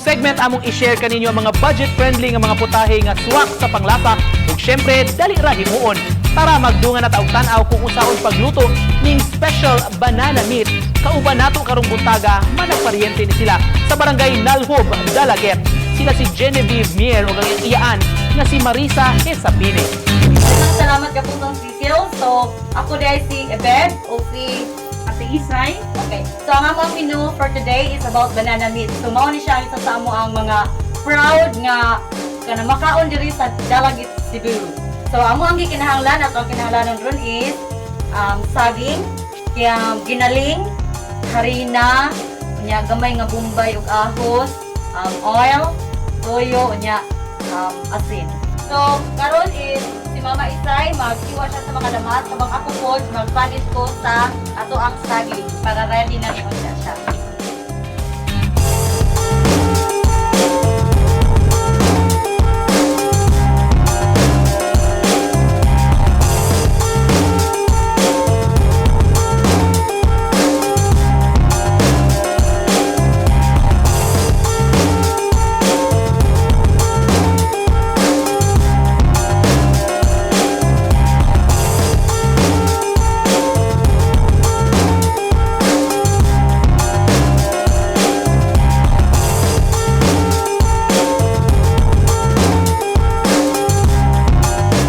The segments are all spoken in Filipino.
segment among i-share kaninyo ang mga budget-friendly nga mga putahe nga swak sa panglasa ug syempre dali ra himuon. Tara magdungan na taog tan-aw kung usaon pagluto ning special banana meat. Kauban nato karong buntaga managparyente ni sila sa barangay Nalhob, Dalaget. Sila si Genevieve Mier ug ang iyaan nga si Marisa Hesapine. Salamat ka po ng details. So, ako dahil si Ebed o si Ate Isay. Okay. So, ang among menu for today is about banana meat. So, mao ni siya isa sa amo ang mga proud nga kana makaon diri sa Dalaget, Cebu. So, amo ang gikinahanglan at ang kinahanglanon ron is saging, kaya ginaling, harina, unya gamay nga bumbay ug ahos, oil, toyo, unya asin. So, karon is si Mama Isay, mag-iwa siya sa mga lamat. Habang ako po, mag-panish ko sa ato ang saging para ready na niyo siya.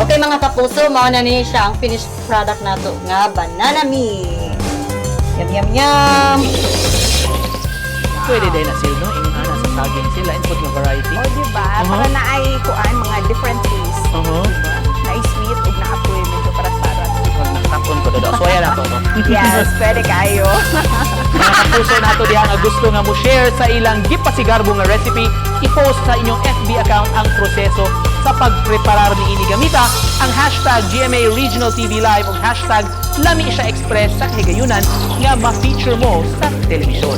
Okay mga kapuso, mao na ni siya ang finished product nato nga banana meat. Yum yum yum. Pwede din na sila, no? Ingon ana sa saging sila, input nga variety. O, diba? Para na ay kuan mga different taste. Diba? Na sweet ug na apoy medyo para sarap. Huwag nakatapon ko doon. Soya na to, no? Yes, pwede kayo. Mga kapuso nato diha nga gusto nga mo share sa ilang gipasigarbo nga recipe, i-post sa inyong FB account ang proseso sa pagpreparar ni ini gamita ang hashtag GMA Regional TV Live o hashtag Lami Siya Express sa kahigayunan nga ma-feature mo sa telebisyon.